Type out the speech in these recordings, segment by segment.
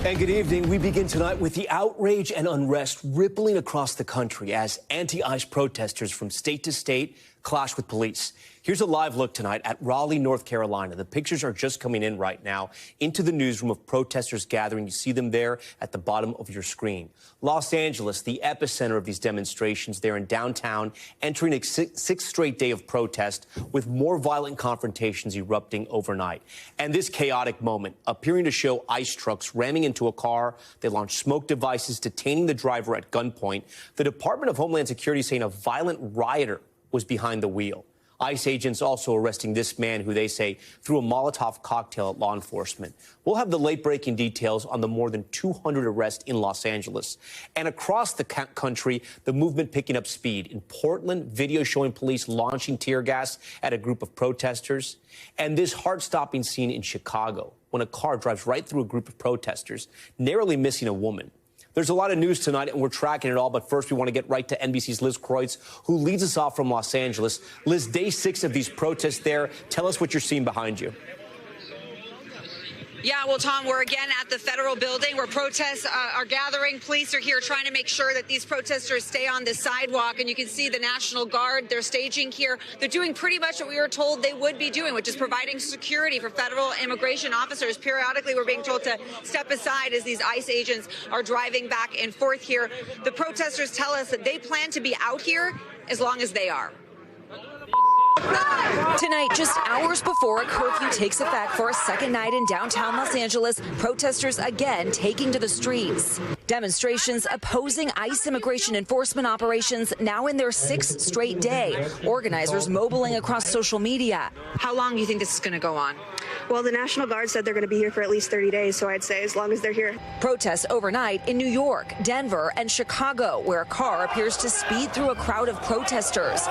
And good evening. We begin tonight with the outrage and unrest rippling across the country as anti-ICE protesters from state to state clash with police. Here's a live look tonight at Raleigh, North Carolina. The pictures are just coming in right now into the newsroom of protesters gathering. You see them there at the bottom of your screen. Los Angeles, the epicenter of these demonstrations there in downtown, entering a sixth straight day of protest with more violent confrontations erupting overnight. And this chaotic moment appearing to show ICE trucks ramming into a car. They launched smoke devices, detaining the driver at gunpoint. The Department of Homeland Security saying a violent rioter was behind the wheel. ICE agents also arresting this man who they say threw a Molotov cocktail at law enforcement. We'll have the late-breaking details on the more than 200 arrests in Los Angeles. And across the country, the movement picking up speed. In Portland, video showing police launching tear gas at a group of protesters. And this heart-stopping scene in Chicago, when a car drives right through a group of protesters, narrowly missing a woman. There's a lot of news tonight, and we're tracking it all. But first, we want to get right to NBC's Liz Kreutz, who leads us off from Los Angeles. Liz, day 6 of these protests there. Tell us what you're seeing behind you. Yeah, well, Tom, we're again at the federal building where protests are gathering. Police are here trying to make sure that these protesters stay on the sidewalk. And you can see the National Guard, they're staging here. They're doing pretty much what we were told they would be doing, which is providing security for federal immigration officers. Periodically, we're being told to step aside as these ICE agents are driving back and forth here. The protesters tell us that they plan to be out here as long as they are. Tonight, just hours before a curfew takes effect for a second night in downtown Los Angeles, protesters again taking to the streets. Demonstrations opposing ICE immigration enforcement operations now in their 6th straight day. Organizers mobiling across social media. How long do you think this is going to go on? Well, the National Guard said they're going to be here for at least 30 days, so I'd say as long as they're here. Protests overnight in New York, Denver, and Chicago, where a car appears to speed through a crowd of protesters.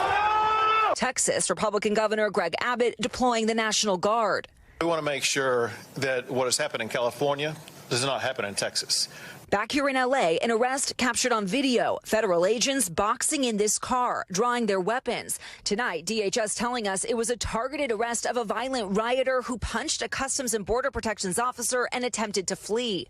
Texas, Republican Governor Greg Abbott deploying the National Guard. We want to make sure that what has happened in California does not happen in Texas. Back here in L.A., an arrest captured on video. Federal agents boxing in this car, drawing their weapons. Tonight, DHS telling us it was a targeted arrest of a violent rioter who punched a Customs and Border Protections officer and attempted to flee.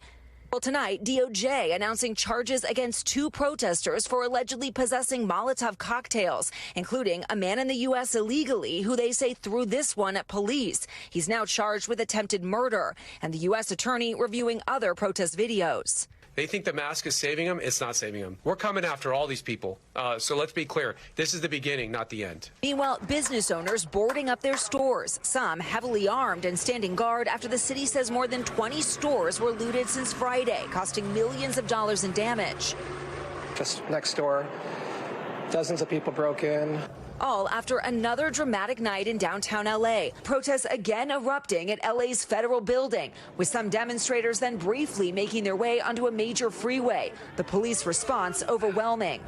Well, tonight, DOJ announcing charges against 2 protesters for allegedly possessing Molotov cocktails, including a man in the U.S. illegally who they say threw this one at police. He's now charged with attempted murder, and the U.S. attorney reviewing other protest videos. They think the mask is saving them. It's not saving them. We're coming after all these people. So let's be clear. This is the beginning, not the end. Meanwhile, business owners boarding up their stores, some heavily armed and standing guard after the city says more than 20 stores were looted since Friday, costing millions of dollars in damage. Just next door, dozens of people broke in. All after another dramatic night in downtown L.A. Protests again erupting at L.A.'s federal building, with some demonstrators then briefly making their way onto a major freeway. The police response overwhelming.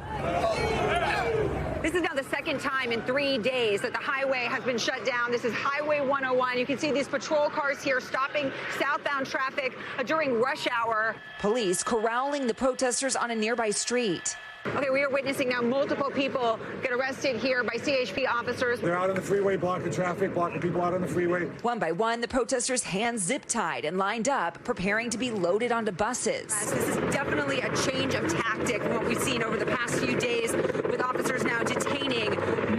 This is now the second time in 3 days that the highway has been shut down. This is Highway 101. You can see these patrol cars here stopping southbound traffic during rush hour. Police corralling the protesters on a nearby street. Okay, we are witnessing now multiple people get arrested here by CHP officers. They're out on the freeway, blocking traffic, blocking people out on the freeway. One by one, the protesters' hands zip-tied and lined up, preparing to be loaded onto buses. This is definitely a change of tactic from what we've seen over the past few days, with officers now detaining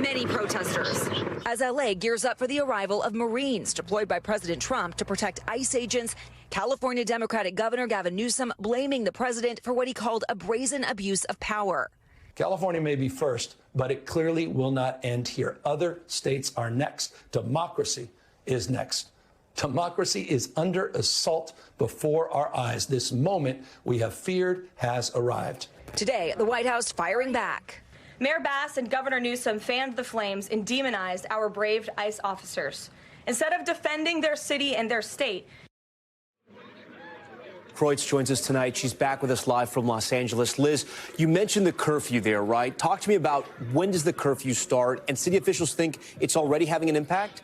many protesters. As L.A. gears up for the arrival of Marines deployed by President Trump to protect ICE agents, California Democratic Governor Gavin Newsom blaming the president for what he called a brazen abuse of power. California may be first, but it clearly will not end here. Other states are next. Democracy is next. Democracy is under assault before our eyes. This moment we have feared has arrived. Today, the White House firing back. Mayor Bass and Governor Newsom fanned the flames and demonized our brave ICE officers. Instead of defending their city and their state, Kreutz joins us tonight. She's back with us live from Los Angeles. Liz, you mentioned the curfew there, right? Talk to me about when does the curfew start, and city officials think it's already having an impact?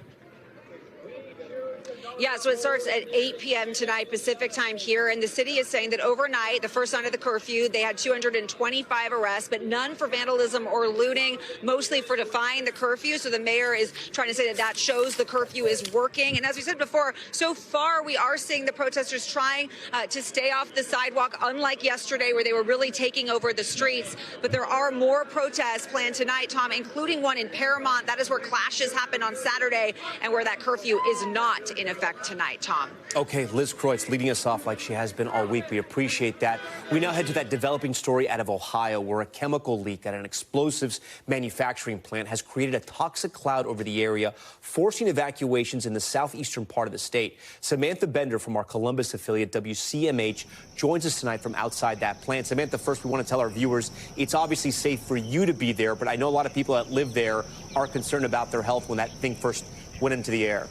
Yeah, so it starts at 8 p.m. tonight Pacific time here, and the city is saying that overnight, the first night of the curfew, they had 225 arrests, but none for vandalism or looting, mostly for defying the curfew. So the mayor is trying to say that shows the curfew is working. And as we said before, so far we are seeing the protesters trying to stay off the sidewalk, unlike yesterday where they were really taking over the streets. But there are more protests planned tonight, Tom, including one in Paramount. That is where clashes happened on Saturday and where that curfew is not in effect tonight, Tom. Okay, Liz Kreutz leading us off like she has been all week. We appreciate that. We now head to that developing story out of Ohio where a chemical leak at an explosives manufacturing plant has created a toxic cloud over the area, forcing evacuations in the southeastern part of the state. Samantha Bender from our Columbus affiliate WCMH joins us tonight from outside that plant. Samantha, first we want to tell our viewers it's obviously safe for you to be there, but I know a lot of people that live there are concerned about their health when that thing first went into the air.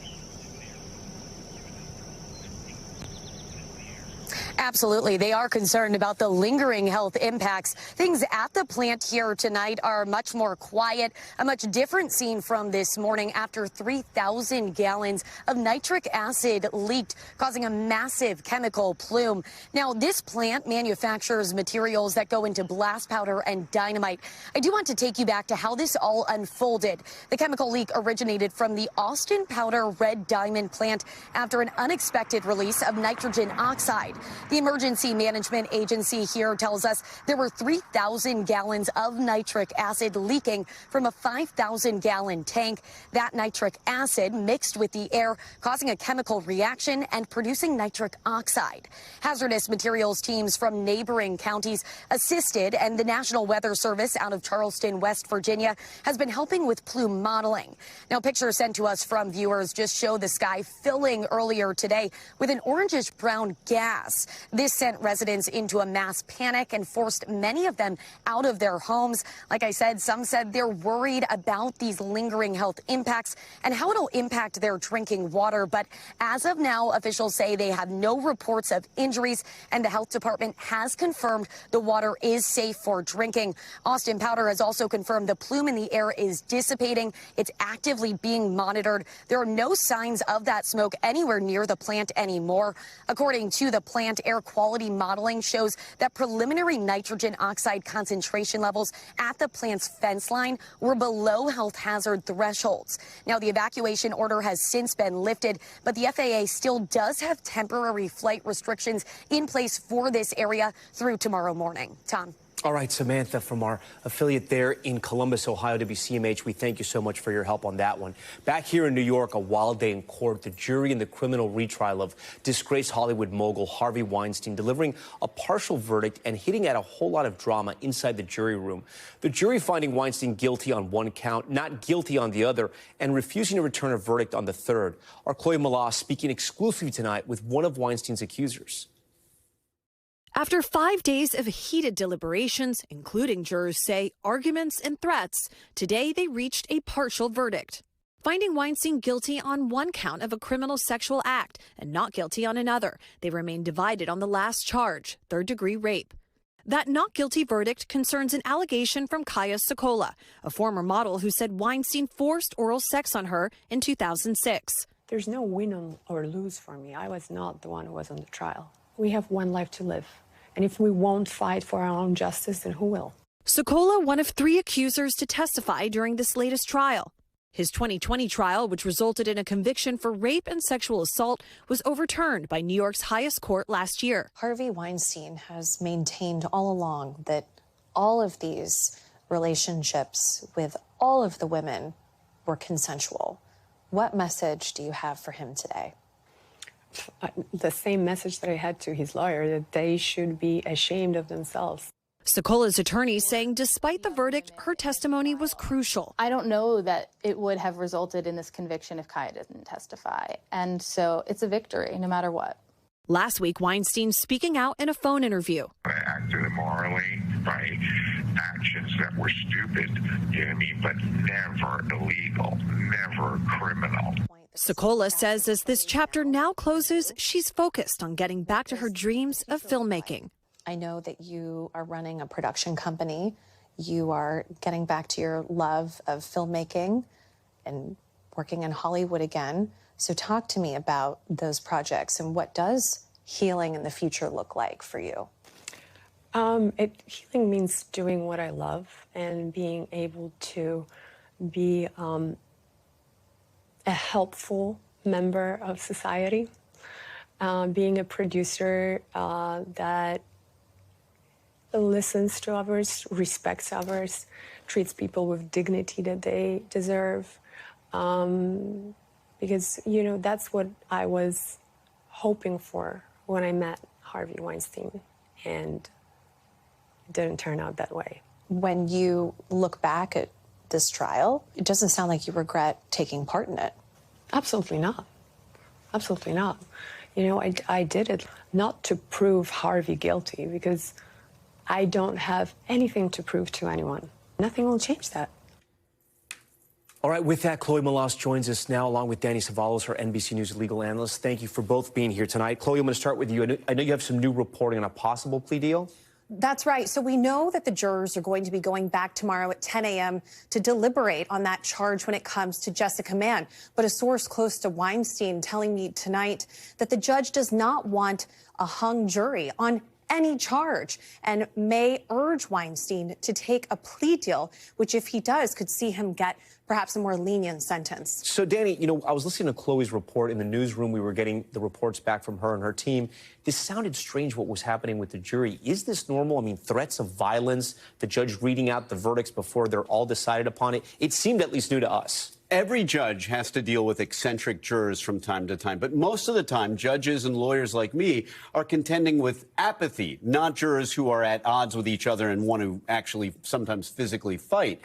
Absolutely. They are concerned about the lingering health impacts. Things at the plant here tonight are much more quiet, a much different scene from this morning after 3,000 gallons of nitric acid leaked, causing a massive chemical plume. Now, this plant manufactures materials that go into blast powder and dynamite. I do want to take you back to how this all unfolded. The chemical leak originated from the Austin Powder Red Diamond plant after an unexpected release of nitrogen oxide. The Emergency Management Agency here tells us there were 3,000 gallons of nitric acid leaking from a 5,000-gallon tank. That nitric acid mixed with the air, causing a chemical reaction and producing nitric oxide. Hazardous materials teams from neighboring counties assisted, and the National Weather Service out of Charleston, West Virginia, has been helping with plume modeling. Now, pictures sent to us from viewers just show the sky filling earlier today with an orangish-brown gas. This sent residents into a mass panic and forced many of them out of their homes. Like I said, some said they're worried about these lingering health impacts and how it'll impact their drinking water. But as of now, officials say they have no reports of injuries, and the health department has confirmed the water is safe for drinking. Austin Powder has also confirmed the plume in the air is dissipating. It's actively being monitored. There are no signs of that smoke anywhere near the plant anymore. According to the plant, air quality modeling shows that preliminary nitrogen oxide concentration levels at the plant's fence line were below health hazard thresholds. Now, the evacuation order has since been lifted, but the FAA still does have temporary flight restrictions in place for this area through tomorrow morning. Tom. All right, Samantha, from our affiliate there in Columbus, Ohio, WCMH, we thank you so much for your help on that one. Back here in New York, a wild day in court. The jury in the criminal retrial of disgraced Hollywood mogul Harvey Weinstein delivering a partial verdict and hitting at a whole lot of drama inside the jury room. The jury finding Weinstein guilty on one count, not guilty on the other, and refusing to return a verdict on the third. Our Chloe Malas speaking exclusively tonight with one of Weinstein's accusers. After 5 days of heated deliberations, including jurors say arguments and threats, today they reached a partial verdict, finding Weinstein guilty on one count of a criminal sexual act and not guilty on another. They remain divided on the last charge, third-degree rape. That not guilty verdict concerns an allegation from Kaya Sokola, a former model who said Weinstein forced oral sex on her in 2006. There's no win or lose for me. I was not the one who was on the trial. We have one life to live. And if we won't fight for our own justice, then who will? Sokola, one of 3 accusers to testify during this latest trial. His 2020 trial, which resulted in a conviction for rape and sexual assault, was overturned by New York's highest court last year. Harvey Weinstein has maintained all along that all of these relationships with all of the women were consensual. What message do you have for him today? The same message that I had to his lawyer, that they should be ashamed of themselves. Sokola's attorney saying despite the verdict, her testimony was crucial. I don't know that it would have resulted in this conviction if Kaya didn't testify. And so it's a victory no matter what. Last week, Weinstein speaking out in a phone interview. I acted immorally by actions that were stupid, you know what I mean, but never illegal, never criminal. Sokola says as this chapter now closes, she's focused on getting back to her dreams of filmmaking. I know that you are running a production company. You are getting back to your love of filmmaking and working in Hollywood again. So talk to me about those projects and what does healing in the future look like for you? Healing means doing what I love and being able to be a helpful member of society, being a producer that listens to others, respects others, treats people with dignity that they deserve. Because, you know, that's what I was hoping for when I met Harvey Weinstein, and it didn't turn out that way. When you look back at this trial, it doesn't sound like you regret taking part in it. Absolutely not. Absolutely not. You know, I did it not to prove Harvey guilty, because I don't have anything to prove to anyone. Nothing will change that. All right, with that, Chloe Malas joins us now, along with Danny Savalos, her NBC News legal analyst. Thank you for both being here tonight. Chloe, I'm going to start with you. I know you have some new reporting on a possible plea deal. That's right. So we know that the jurors are going to be going back tomorrow at 10 a.m. to deliberate on that charge when it comes to Jessica Mann. But a source close to Weinstein telling me tonight that the judge does not want a hung jury on any charge and may urge Weinstein to take a plea deal, which, if he does, could see him get perhaps a more lenient sentence. So, Danny, you know, I was listening to Chloe's report in the newsroom. We were getting the reports back from her and her team. This sounded strange, what was happening with the jury. Is this normal? I mean, threats of violence, the judge reading out the verdicts before they're all decided upon it. It seemed at least new to us. Every judge has to deal with eccentric jurors from time to time, but most of the time, judges and lawyers like me are contending with apathy, not jurors who are at odds with each other and want to actually sometimes physically fight.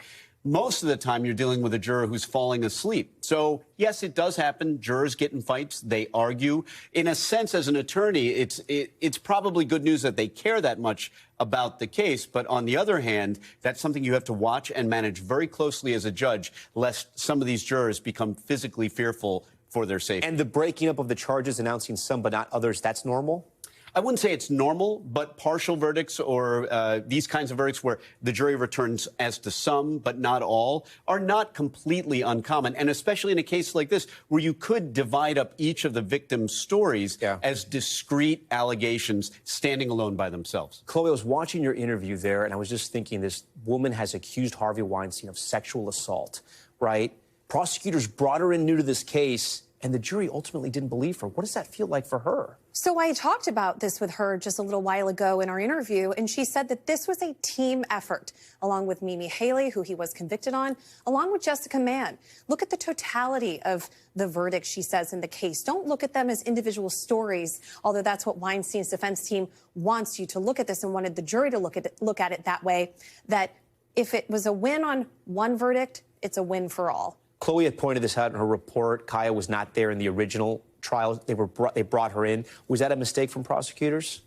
Most of the time, you're dealing with a juror who's falling asleep. So, yes, it does happen. Jurors get in fights. They argue. In a sense, as an attorney, it's probably good news that they care that much about the case. But on the other hand, that's something you have to watch and manage very closely as a judge, lest some of these jurors become physically fearful for their safety. And the breaking up of the charges, announcing some but not others, that's normal? I wouldn't say it's normal, but partial verdicts or these kinds of verdicts where the jury returns as to some but not all are not completely uncommon. And especially in a case like this, where you could divide up each of the victims' stories as discrete allegations standing alone by themselves. Chloe, I was watching your interview there, and I was just thinking, this woman has accused Harvey Weinstein of sexual assault, right? Prosecutors brought her in new to this case, and the jury ultimately didn't believe her. What does that feel like for her? So I talked about this with her just a little while ago in our interview, and she said that this was a team effort, along with Mimi Haley, who he was convicted on, along with Jessica Mann. Look at the totality of the verdict, she says, in the case. Don't look at them as individual stories, although that's what Weinstein's defense team wants you to look at this and wanted the jury to look at it that way, that if it was a win on one verdict, it's a win for all. Chloe had pointed this out in her report. Kaya was not there in the original trial. They brought her in. Was that a mistake from prosecutors?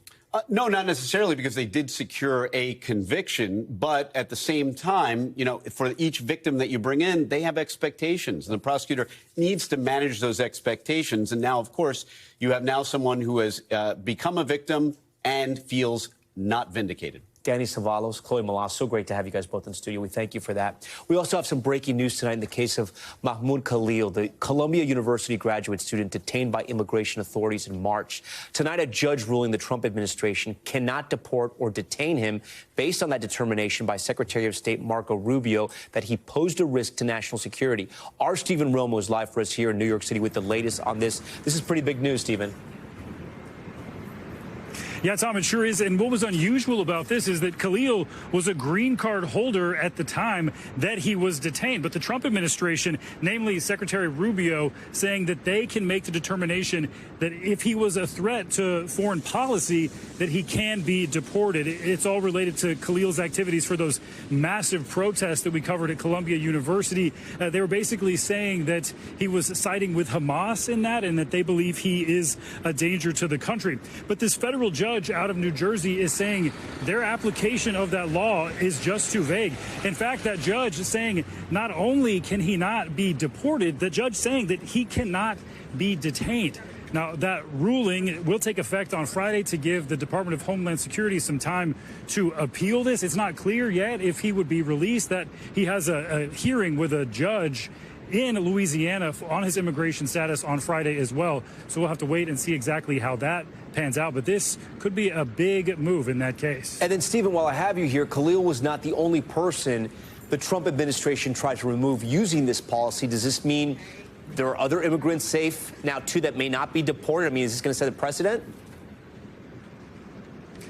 No, not necessarily, because they did secure a conviction. But at the same time, you know, for each victim that you bring in, they have expectations. And the prosecutor needs to manage those expectations. And now, of course, you have now someone who has become a victim and feels not vindicated. Danny Savalos, Chloe Malas, so great to have you guys both in the studio. We thank you for that. We also have some breaking news tonight in the case of Mahmoud Khalil, the Columbia University graduate student detained by immigration authorities in March. Tonight, a judge ruling the Trump administration cannot deport or detain him based on that determination by Secretary of State Marco Rubio that he posed a risk to national security. Our Stephen Romo is live for us here in New York City with the latest on this. This is pretty big news, Stephen. Yeah, Tom, it sure is. And what was unusual about this is that Khalil was a green card holder at the time that he was detained. But the Trump administration, namely Secretary Rubio, saying that they can make the determination that if he was a threat to foreign policy, that he can be deported. It's all related to Khalil's activities for those massive protests that we covered at Columbia University. They were basically saying that he was siding with Hamas in that and that they believe he is a danger to the country. But this federal judge out of New Jersey is saying their application of that law is just too vague. In fact, that judge is saying not only can he not be deported, the judge saying that he cannot be detained. Now, that ruling will take effect on Friday to give the Department of Homeland Security some time to appeal this. It's not clear yet if he would be released. That he has a hearing with a judge in Louisiana on his immigration status on Friday as well. So we'll have to wait and see exactly how that pans out. But this could be a big move in that case. And then, Stephen, while I have you here, Khalil was not the only person the Trump administration tried to remove using this policy. Does this mean there are other immigrants safe now, too, that may not be deported? I mean, is this going to set a precedent?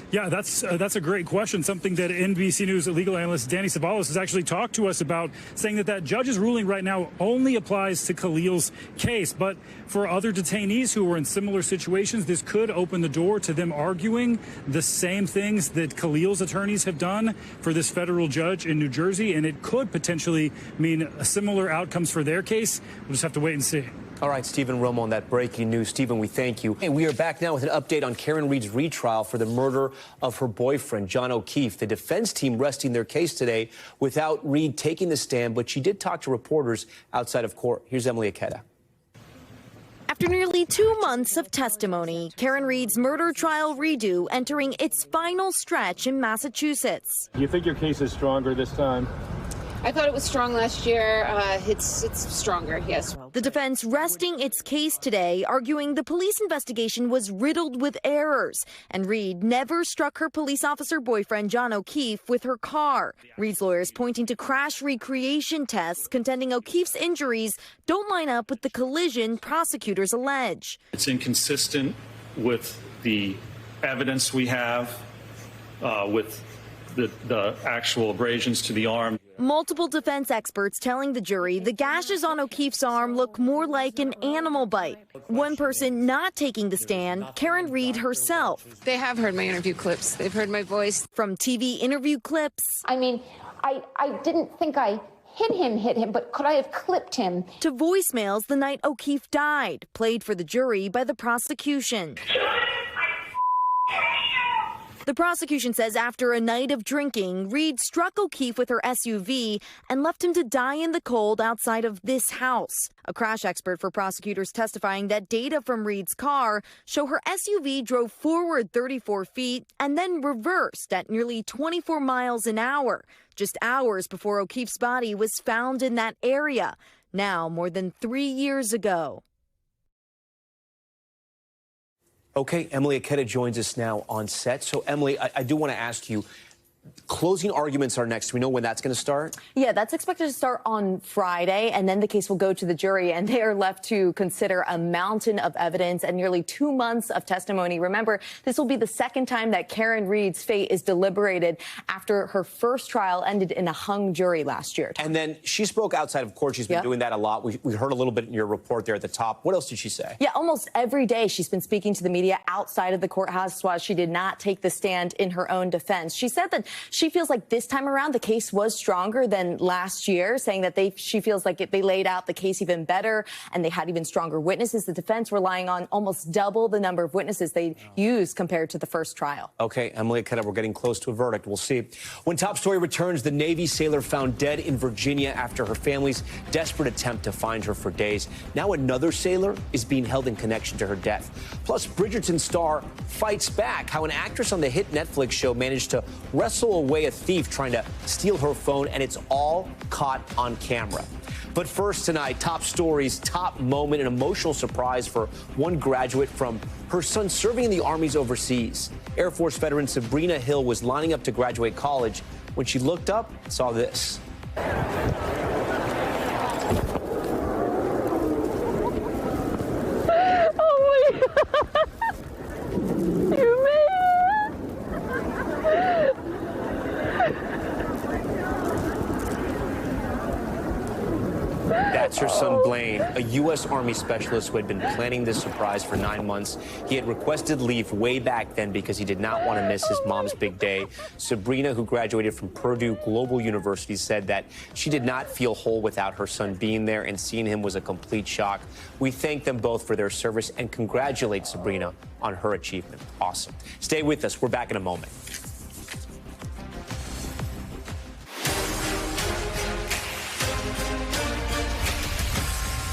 Yeah, that's a great question. Something that NBC News legal analyst Danny Ceballos has actually talked to us about, saying that judge's ruling right now only applies to Khalil's case. But for other detainees who are in similar situations, this could open the door to them arguing the same things that Khalil's attorneys have done for this federal judge in New Jersey. And it could potentially mean similar outcomes for their case. We'll just have to wait and see. All right, Stephen Romo on that breaking news. Stephen, we thank you. And we are back now with an update on Karen Reed's retrial for the murder of her boyfriend, John O'Keefe. The defense team resting their case today without Reed taking the stand, but she did talk to reporters outside of court. Here's Emily Aketa. After nearly 2 months of testimony, Karen Reed's murder trial redo entering its final stretch in Massachusetts. Do you think your case is stronger this time? I thought it was strong last year. It's stronger, yes. The defense resting its case today, arguing the police investigation was riddled with errors, and Reed never struck her police officer boyfriend, John O'Keefe, with her car. Reed's lawyers pointing to crash recreation tests, contending O'Keefe's injuries don't line up with the collision prosecutors allege. It's inconsistent with the evidence we have, with the actual abrasions to the arm. Multiple defense experts telling the jury the gashes on O'Keefe's arm look more like an animal bite. One person not taking the stand, Karen Reed herself. They have heard my interview clips. They've heard my voice. From TV interview clips. I mean, I didn't think I hit him, but could I have clipped him? To voicemails the night O'Keefe died, played for the jury by the prosecution. The prosecution says after a night of drinking, Reed struck O'Keefe with her SUV and left him to die in the cold outside of this house. A crash expert for prosecutors testifying that data from Reed's car show her SUV drove forward 34 feet and then reversed at nearly 24 miles an hour, just hours before O'Keefe's body was found in that area, now more than 3 years ago. Okay, Emily Aketa joins us now on set. So, Emily, I do want to ask you, closing arguments are next. Do we know when that's going to start? Yeah, that's expected to start on Friday, and then the case will go to the jury, and they are left to consider a mountain of evidence and nearly 2 months of testimony. Remember, this will be the second time that Karen Reed's fate is deliberated after her first trial ended in a hung jury last year. And then she spoke outside of court. She's been doing that a lot. We heard a little bit in your report there at the top. What else did she say? Yeah, almost every day she's been speaking to the media outside of the courthouse while she did not take the stand in her own defense. She said that she feels like this time around the case was stronger than last year, saying that she feels like they laid out the case even better and they had even stronger witnesses. The defense relying on almost double the number of witnesses they used compared to the first trial. Okay, Emily Aketa, we're getting close to a verdict. We'll see. When Top Story returns, the Navy sailor found dead in Virginia after her family's desperate attempt to find her for days. Now another sailor is being held in connection to her death. Plus, Bridgerton star fights back, how an actress on the hit Netflix show managed to wrestle away a thief trying to steal her phone, and it's all caught on camera. But first tonight, Top Story's top moment, an emotional surprise for one graduate from her son serving in the armies overseas. Air Force veteran Sabrina Hill was lining up to graduate college when she looked up and saw this. Oh my God! You made it! That's her son, Blaine, a U.S. Army specialist who had been planning this surprise for 9 months. He had requested leave way back then because he did not want to miss his mom's big day. Sabrina, who graduated from Purdue Global University, said that she did not feel whole without her son being there, and seeing him was a complete shock. We thank them both for their service and congratulate Sabrina on her achievement. Awesome. Stay with us. We're back in a moment.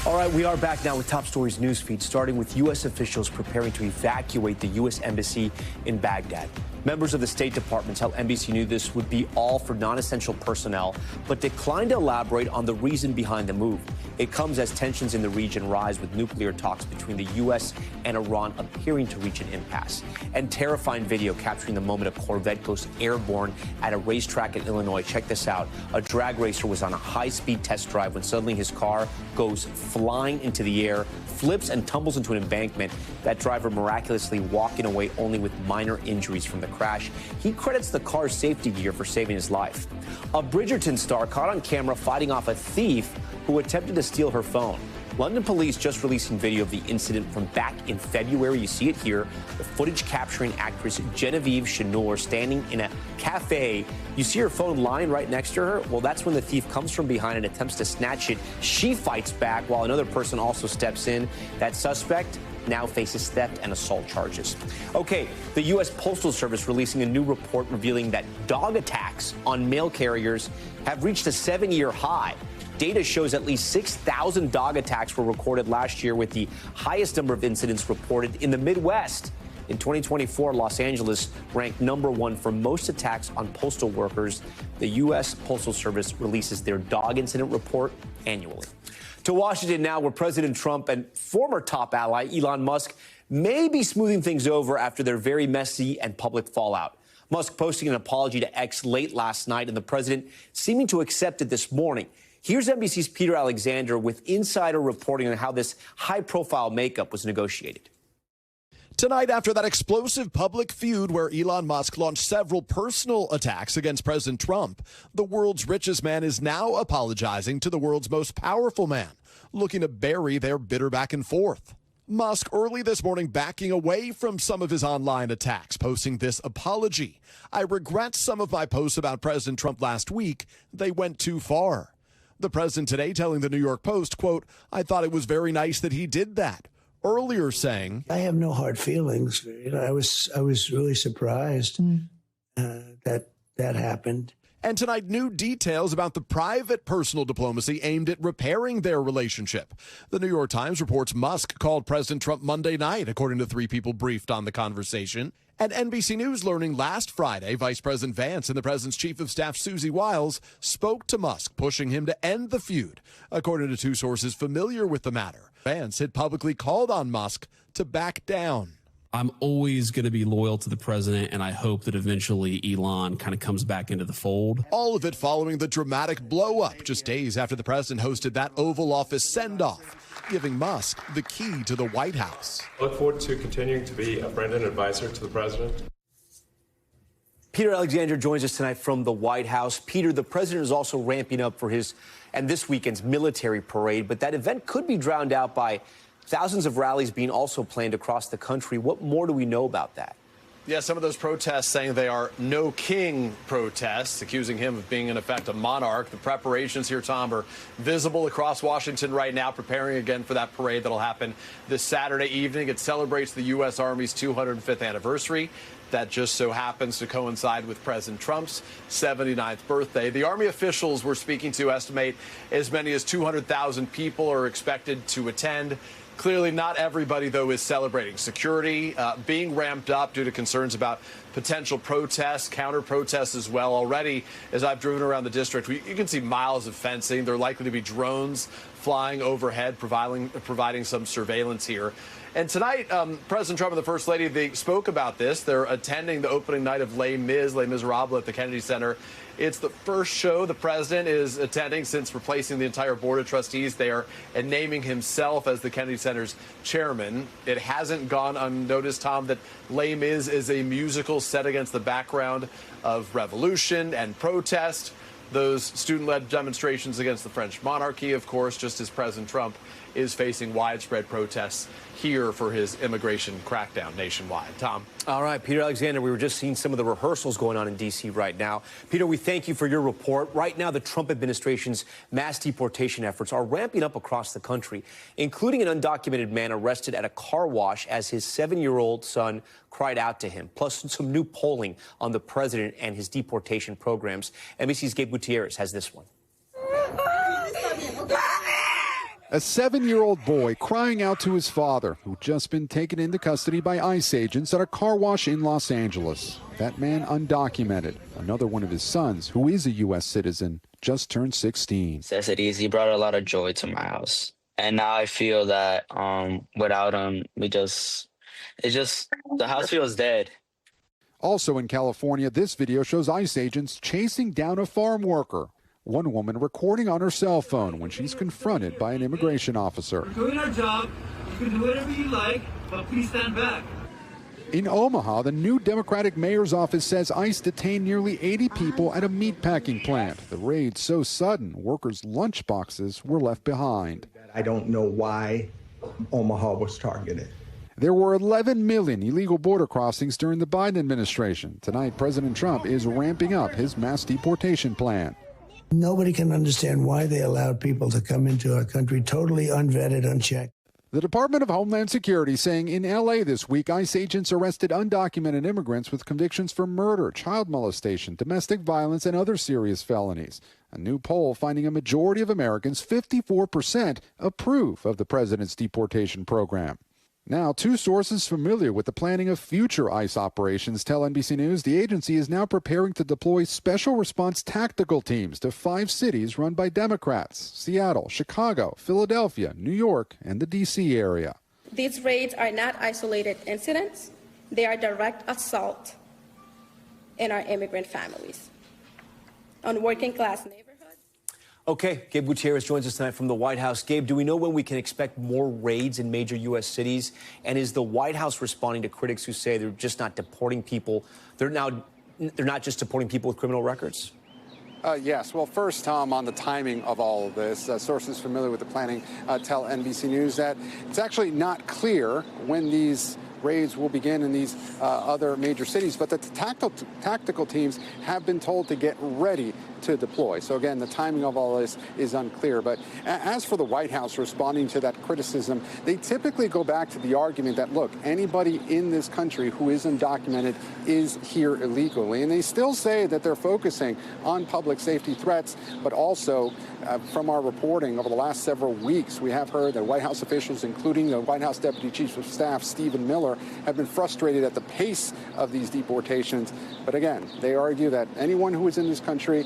All right, we are back now with Top Story's newsfeed, starting with U.S. officials preparing to evacuate the U.S. Embassy in Baghdad. Members of the State Department tell NBC News this would be all for non-essential personnel, but declined to elaborate on the reason behind the move. It comes as tensions in the region rise with nuclear talks between the U.S. and Iran appearing to reach an impasse. And terrifying video capturing the moment a Corvette goes airborne at a racetrack in Illinois. Check this out. A drag racer was on a high-speed test drive when suddenly his car goes flying into the air, flips and tumbles into an embankment. That driver miraculously walking away only with minor injuries from the crash. He credits the car's safety gear for saving his life. A Bridgerton star caught on camera fighting off a thief who attempted to steal her phone. London police just releasing video of the incident from back in February. You see it here. The footage capturing actress Genevieve Chenor standing in a cafe. You see her phone lying right next to her. Well, that's when the thief comes from behind and attempts to snatch it. She fights back while another person also steps in. That suspect now faces theft and assault charges. Okay, the U.S. Postal Service releasing a new report revealing that dog attacks on mail carriers have reached a 7-year high. Data shows at least 6,000 dog attacks were recorded last year, with the highest number of incidents reported in the Midwest. In 2024, Los Angeles ranked #1 for most attacks on postal workers. The U.S. Postal Service releases their dog incident report annually. To Washington now, where President Trump and former top ally Elon Musk may be smoothing things over after their very messy and public fallout. Musk posting an apology to X late last night, and the president seeming to accept it this morning. Here's NBC's Peter Alexander with insider reporting on how this high-profile makeup was negotiated. Tonight, after that explosive public feud where Elon Musk launched several personal attacks against President Trump, the world's richest man is now apologizing to the world's most powerful man, looking to bury their bitter back and forth. Musk early this morning backing away from some of his online attacks, posting this apology. "I regret some of my posts about President Trump last week. They went too far." The president today telling the New York Post, quote, "I thought it was very nice that he did that." Earlier saying, "I have no hard feelings. I was really surprised that happened." And tonight, new details about the private personal diplomacy aimed at repairing their relationship. The New York Times reports Musk called President Trump Monday night, according to 3 people briefed on the conversation. And NBC News learning last Friday, Vice President Vance and the president's chief of staff, Susie Wiles, spoke to Musk, pushing him to end the feud, according to 2 sources familiar with the matter. Vance had publicly called on Musk to back down. I'm always going to be loyal to the president, and I hope that eventually Elon kind of comes back into the fold. All of it following the dramatic blow-up just days after the president hosted that Oval Office send-off, giving Musk the key to the White House. I look forward to continuing to be a friend and advisor to the president. Peter Alexander joins us tonight from the White House. Peter, the president is also ramping up for his and this weekend's military parade, but that event could be drowned out by thousands of rallies being also planned across the country. What more do we know about that? Yeah, some of those protests saying they are no king protests, accusing him of being, in effect, a monarch. The preparations here, Tom, are visible across Washington right now, preparing again for that parade that'll happen this Saturday evening. It celebrates the U.S. Army's 205th anniversary. That just so happens to coincide with President Trump's 79th birthday. The Army officials we're speaking to estimate as many as 200,000 people are expected to attend. Clearly, not everybody, though, is celebrating. Security being ramped up due to concerns about potential protests, counter-protests as well. Already, as I've driven around the district, you can see miles of fencing. There are likely to be drones flying overhead, providing some surveillance here. And tonight, President Trump and the First Lady, they spoke about this. They're attending the opening night of Les Miserables at the Kennedy Center. It's the first show the president is attending since replacing the entire board of trustees there and naming himself as the Kennedy Center's chairman. It hasn't gone unnoticed, Tom, that Les Mis is a musical set against the background of revolution and protest. Those student-led demonstrations against the French monarchy, of course, just as President Trump is facing widespread protests here for his immigration crackdown nationwide. Tom. All right, Peter Alexander, we were just seeing some of the rehearsals going on in D.C. right now. Peter, we thank you for your report. Right now, the Trump administration's mass deportation efforts are ramping up across the country, including an undocumented man arrested at a car wash as his 7-year-old son cried out to him, plus some new polling on the president and his deportation programs. NBC's Gabe Gutierrez has this one. A 7-year-old boy crying out to his father, who'd just been taken into custody by ICE agents at a car wash in Los Angeles. That man undocumented. Another one of his sons, who is a U.S. citizen, just turned 16. Says it easy. He brought a lot of joy to my house. And now I feel that without him, the house feels dead. Also in California, this video shows ICE agents chasing down a farm worker. One woman recording on her cell phone when she's confronted by an immigration officer. We're doing our job. You can do whatever you like, but please stand back. In Omaha, the new Democratic mayor's office says ICE detained nearly 80 people at a meatpacking plant. The raid so sudden, workers' lunch boxes were left behind. I don't know why Omaha was targeted. There were 11 million illegal border crossings during the Biden administration. Tonight, President Trump is ramping up his mass deportation plan. Nobody can understand why they allowed people to come into our country totally unvetted, unchecked. The Department of Homeland Security saying in L.A. this week, ICE agents arrested undocumented immigrants with convictions for murder, child molestation, domestic violence, and other serious felonies. A new poll finding a majority of Americans, 54%, approve of the president's deportation program. Now, two sources familiar with the planning of future ICE operations tell NBC News the agency is now preparing to deploy special response tactical teams to 5 cities run by Democrats: Seattle, Chicago, Philadelphia, New York, and the D.C. area. These raids are not isolated incidents. They are direct assault in our immigrant families, on working class neighborhoods. Okay, Gabe Gutierrez joins us tonight from the White House. Gabe, do we know when we can expect more raids in major U.S. cities? And is the White House responding to critics who say they're just not deporting people? They're not just deporting people with criminal records? Yes. Well, first, Tom, on the timing of all of this, sources familiar with the planning tell NBC News that it's actually not clear when these raids will begin in these other major cities, but that the tactical teams have been told to get ready to deploy. So again, the timing of all this is unclear. But as for the White House responding to that criticism, they typically go back to the argument that, look, anybody in this country who is undocumented is here illegally. And they still say that they're focusing on public safety threats, but also from our reporting over the last several weeks, we have heard that White House officials, including the White House Deputy Chief of Staff, Stephen Miller, have been frustrated at the pace of these deportations. But again, they argue that anyone who is in this country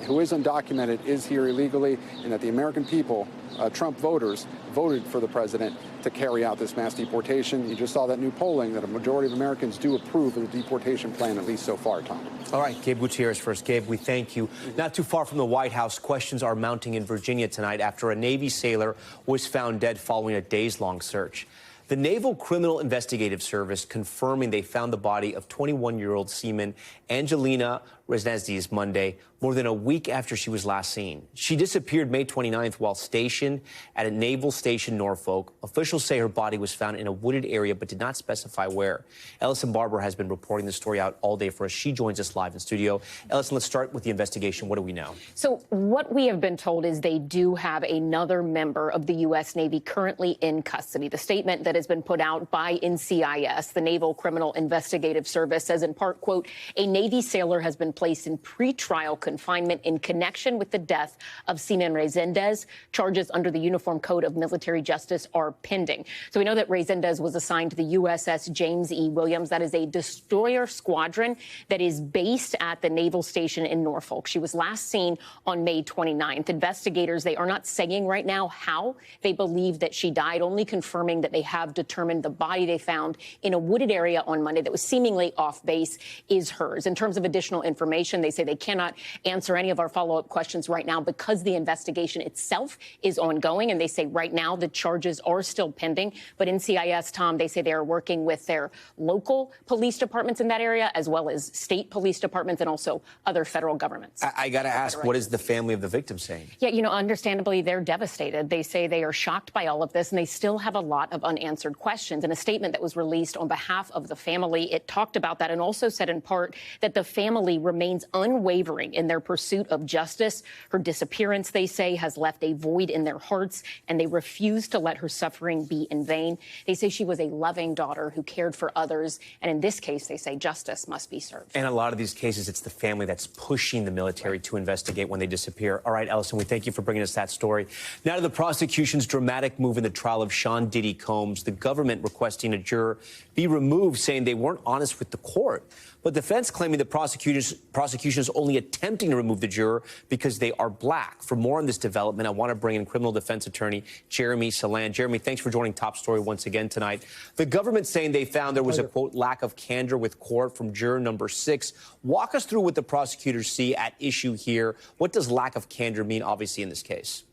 who is undocumented is here illegally, and that the American people, Trump voters, voted for the president to carry out this mass deportation. You just saw that new polling that a majority of Americans do approve of the deportation plan, at least so far, Tom. All right, Gabe Gutierrez first. Gabe, we thank you. Not too far from the White House, questions are mounting in Virginia tonight after a Navy sailor was found dead following a days-long search. The Naval Criminal Investigative Service confirming they found the body of 21-year-old seaman Angelina Resnesdes Monday, more than a week after she was last seen. She disappeared May 29th while stationed at a naval station, Norfolk. Officials say her body was found in a wooded area but did not specify where. Ellison Barber has been reporting the story out all day for us. She joins us live in studio. Ellison, let's start with the investigation. What do we know? So what we have been told is they do have another member of the U.S. Navy currently in custody. The statement that has been put out by NCIS, the Naval Criminal Investigative Service, says in part, quote, a Navy sailor has been placed in pretrial confinement in connection with the death of Seaman Resendez. Charges under the Uniform Code of Military Justice are pending. So we know that Resendez was assigned to the USS James E. Williams. That is a destroyer squadron that is based at the naval station in Norfolk. She was last seen on May 29th. Investigators, they are not saying right now how they believe that she died, only confirming that they have determined the body they found in a wooded area on Monday that was seemingly off base is hers. In terms of additional information, they say they cannot answer any of our follow-up questions right now because the investigation itself is ongoing. And they say right now the charges are still pending. But NCIS, Tom, they say they are working with their local police departments in that area, as well as state police departments and also other federal governments. I got to ask, what is the family of the victim saying? Yeah, you know, understandably, they're devastated. They say they are shocked by all of this, and they still have a lot of unanswered questions. In a statement that was released on behalf of the family, it talked about that and also said in part that the family remains remains unwavering in their pursuit of justice. Her disappearance, they say, has left a void in their hearts, and they refuse to let her suffering be in vain. They say she was a loving daughter who cared for others, and in this case, they say justice must be served. And a lot of these cases, it's the family that's pushing the military to investigate when they disappear. All right, Ellison, we thank you for bringing us that story. Now to the prosecution's dramatic move in the trial of Sean Diddy Combs, the government requesting a juror be removed, saying they weren't honest with the court. But defense claiming the prosecution is only attempting to remove the juror because they are black. For more on this development, I want to bring in criminal defense attorney Jeremy Salan. Jeremy, thanks for joining Top Story once again tonight. The government saying they found there was a, quote, lack of candor with court from juror number 6. Walk us through what the prosecutors see at issue here. What does lack of candor mean, obviously, in this case?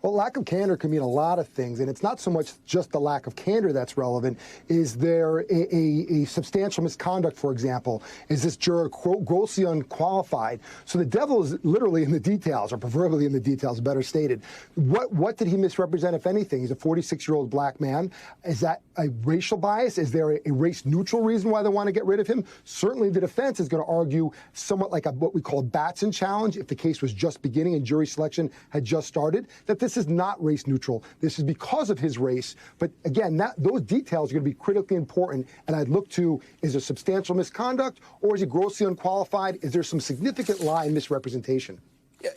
Well, lack of candor can mean a lot of things, and it's not so much just the lack of candor that's relevant. Is there a substantial misconduct, for example? Is this juror grossly unqualified? So the devil is literally in the details, or proverbially in the details, better stated. What did he misrepresent, if anything? He's a 46-year-old black man. Is that a racial bias? Is there a race-neutral reason why they want to get rid of him? Certainly the defense is going to argue somewhat like what we call a Batson challenge, if the case was just beginning and jury selection had just started, that this is not race neutral. This is because of his race. But again, those details are going to be critically important. And I'd look to, is there substantial misconduct, or is he grossly unqualified? Is there some significant lie and misrepresentation?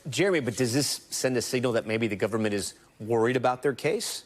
Jeremy, but does this send a signal that maybe the government is worried about their case?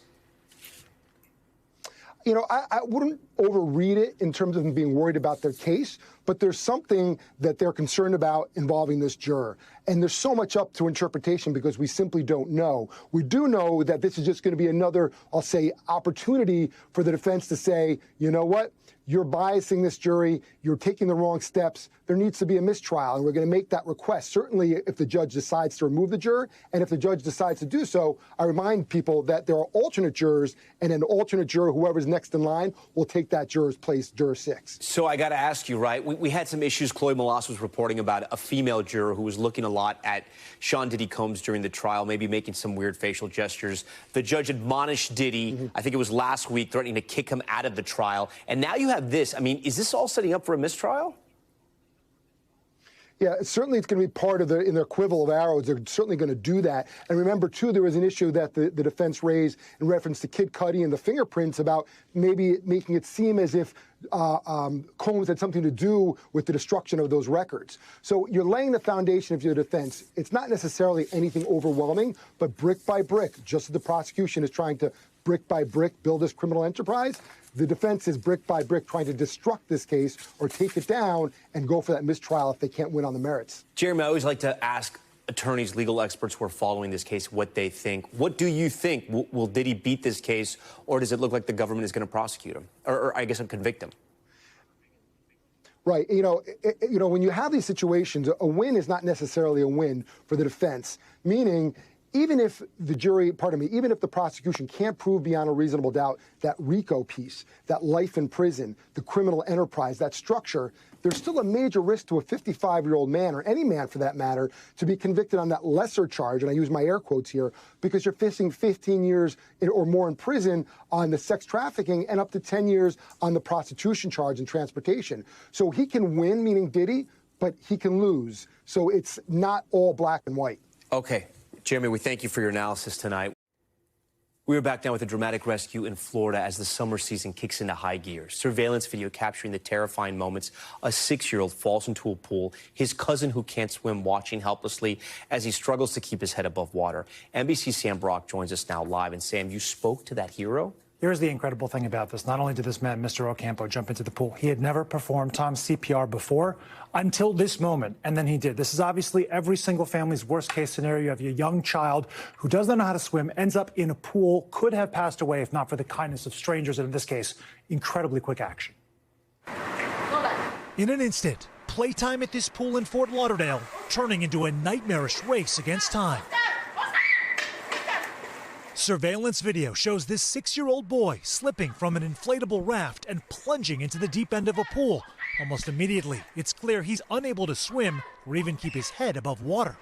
You know, I wouldn't overread it in terms of them being worried about their case, but there's something that they're concerned about involving this juror. And there's so much up to interpretation because we simply don't know. We do know that this is just going to be another, I'll say, opportunity for the defense to say, you know what? You're biasing this jury. You're taking the wrong steps. There needs to be a mistrial, and we're going to make that request, certainly if the judge decides to remove the juror. And if the judge decides to do so, I remind people that there are alternate jurors, and an alternate juror, whoever's next in line, will take that juror's place, juror 6. So I got to ask you, right, we had some issues. Chloe Molas was reporting about a female juror who was looking a lot at Sean Diddy Combs during the trial, maybe making some weird facial gestures. The judge admonished Diddy, I think it was last week, threatening to kick him out of the trial. And now you have this. I mean, is this all setting up for a mistrial? Yeah, certainly it's going to be part of in their quiver of arrows. They're certainly going to do that. And remember, too, there was an issue that the defense raised in reference to Kid Cudi and the fingerprints about maybe making it seem as if Combs had something to do with the destruction of those records. So you're laying the foundation of your defense. It's not necessarily anything overwhelming, but brick by brick, just as the prosecution is trying to brick by brick build this criminal enterprise, the defense is brick by brick trying to destruct this case or take it down and go for that mistrial if they can't win on the merits. Jeremy, I always like to ask attorneys, legal experts who are following this case what they think. What do you think? Will Diddy beat this case, or does it look like the government is going to prosecute him, or I guess convict him? Right. You know, when you have these situations, a win is not necessarily a win for the defense, meaning even if the jury, even if the prosecution can't prove beyond a reasonable doubt that RICO piece, that life in prison, the criminal enterprise, that structure, there's still a major risk to a 55-year-old man, or any man for that matter, to be convicted on that lesser charge, and I use my air quotes here, because you're facing 15 years or more in prison on the sex trafficking and up to 10 years on the prostitution charge and transportation. So he can win, meaning Diddy, but he can lose. So it's not all black and white. Okay. Jeremy, we thank you for your analysis tonight. We are back now with a dramatic rescue in Florida as the summer season kicks into high gear. Surveillance video capturing the terrifying moments. A 6-year-old falls into a pool. His cousin, who can't swim, watching helplessly as he struggles to keep his head above water. NBC's Sam Brock joins us now live. And Sam, you spoke to that hero? Here's the incredible thing about this. Not only did this man, Mr. Ocampo, jump into the pool, he had never performed Tom's CPR before until this moment, and then he did. This is obviously every single family's worst-case scenario. You have a young child who does not know how to swim, ends up in a pool, could have passed away if not for the kindness of strangers, and in this case, incredibly quick action. In an instant, playtime at this pool in Fort Lauderdale turning into a nightmarish race against time. Surveillance video shows this 6-year-old boy slipping from an inflatable raft and plunging into the deep end of a pool. Almost immediately, it's clear he's unable to swim or even keep his head above water.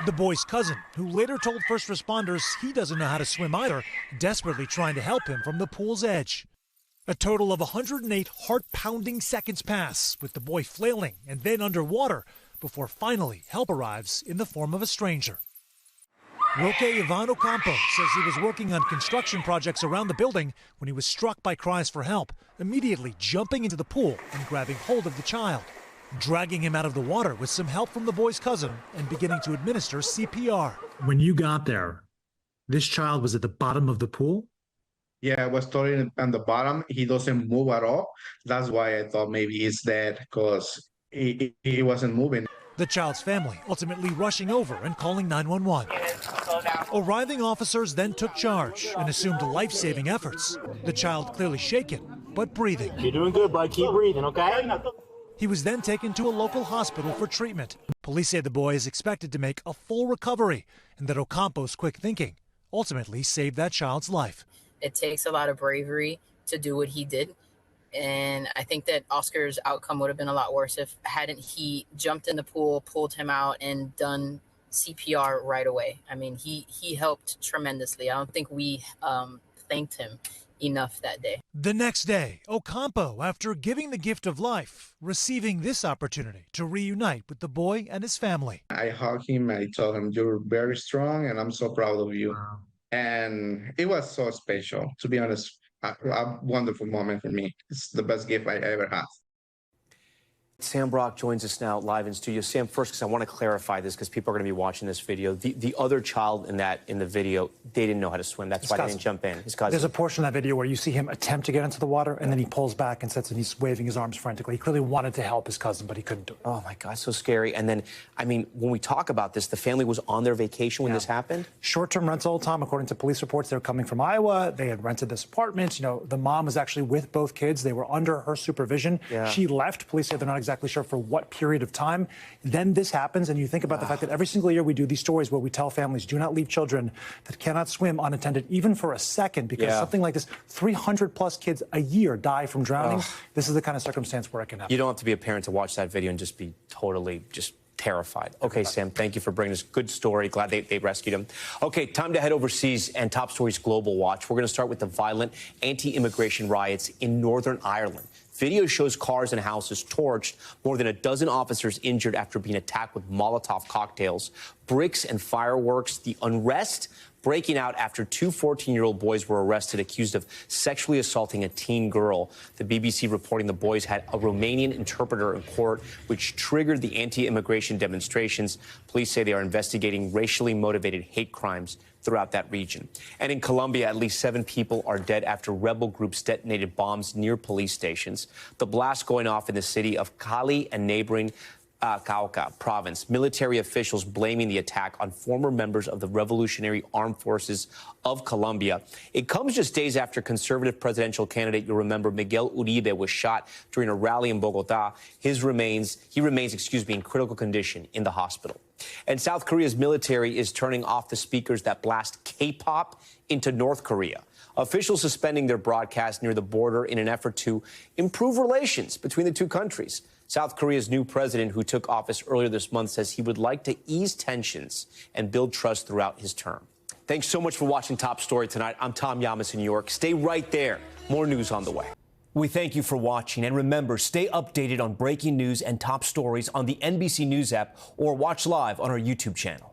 The boy's cousin, who later told first responders he doesn't know how to swim either, desperately trying to help him from the pool's edge. A total of 108 heart-pounding seconds pass, with the boy flailing and then underwater before finally help arrives in the form of a stranger. Roque Ivan Ocampo says he was working on construction projects around the building when he was struck by cries for help, immediately jumping into the pool and grabbing hold of the child, dragging him out of the water with some help from the boy's cousin and beginning to administer CPR. When you got there, this child was at the bottom of the pool? Yeah, I was totally on the bottom. He doesn't move at all. That's why I thought maybe he's dead, because he wasn't moving. The child's family ultimately rushing over and calling 911. Arriving officers then took charge and assumed life-saving efforts. The child clearly shaken, but breathing. You're doing good, bud. Keep breathing, okay? He was then taken to a local hospital for treatment. Police say the boy is expected to make a full recovery and that Ocampo's quick thinking ultimately saved that child's life. It takes a lot of bravery to do what he did. And I think that Oscar's outcome would have been a lot worse if hadn't he jumped in the pool, pulled him out, and done CPR right away. I mean, he helped tremendously. I don't think we thanked him enough that day. The next day, Ocampo, after giving the gift of life, receiving this opportunity to reunite with the boy and his family. I hugged him. I told him, "You're very strong, and I'm so proud of you." Wow. And it was so special, to be honest. A wonderful moment for me. It's the best gift I ever had. Sam Brock joins us now live in studio. Sam, first, because I want to clarify this, because people are going to be watching this video. The other child in the video, they didn't know how to swim. That's why they didn't jump in. His cousin. There's a portion of that video where you see him attempt to get into the water, and then he pulls back and sits and he's waving his arms frantically. He clearly wanted to help his cousin, but he couldn't do it. Oh, my God, so scary. And then, I mean, when we talk about this, the family was on their vacation when this happened? Short-term rental, Tom, according to police reports, they were coming from Iowa. They had rented this apartment. You know, the mom was actually with both kids. They were under her supervision. Yeah. She left. Police say they're not exactly sure for what period of time. Then this happens, and you think about the fact that every single year we do these stories where we tell families, do not leave children that cannot swim unattended, even for a second, because something like this, 300-plus kids a year die from drowning. This is the kind of circumstance where it can happen. You don't have to be a parent to watch that video and just be totally just terrified. Okay, Sam, thank you for bringing us. Good story. Glad they rescued him. Okay, time to head overseas and Top Stories Global Watch. We're going to start with the violent anti-immigration riots in Northern Ireland. Video shows cars and houses torched, more than a dozen officers injured after being attacked with Molotov cocktails, bricks and fireworks. The unrest breaking out after two 14-year-old boys were arrested accused of sexually assaulting a teen girl. The BBC reporting the boys had a Romanian interpreter in court, which triggered the anti-immigration demonstrations. Police say they are investigating racially motivated hate crimes throughout that region. And in Colombia, at least 7 people are dead after rebel groups detonated bombs near police stations. The blast going off in the city of Cali and neighboring Cauca province. Military officials blaming the attack on former members of the Revolutionary Armed Forces of Colombia. It comes just days after conservative presidential candidate, you'll remember, Miguel Uribe was shot during a rally in Bogota. He remains, in critical condition in the hospital. And South Korea's military is turning off the speakers that blast K-pop into North Korea. Officials suspending their broadcast near the border in an effort to improve relations between the two countries. South Korea's new president, who took office earlier this month, says he would like to ease tensions and build trust throughout his term. Thanks so much for watching Top Story tonight. I'm Tom Llamas in New York. Stay right there. More news on the way. We thank you for watching. And remember, stay updated on breaking news and top stories on the NBC News app or watch live on our YouTube channel.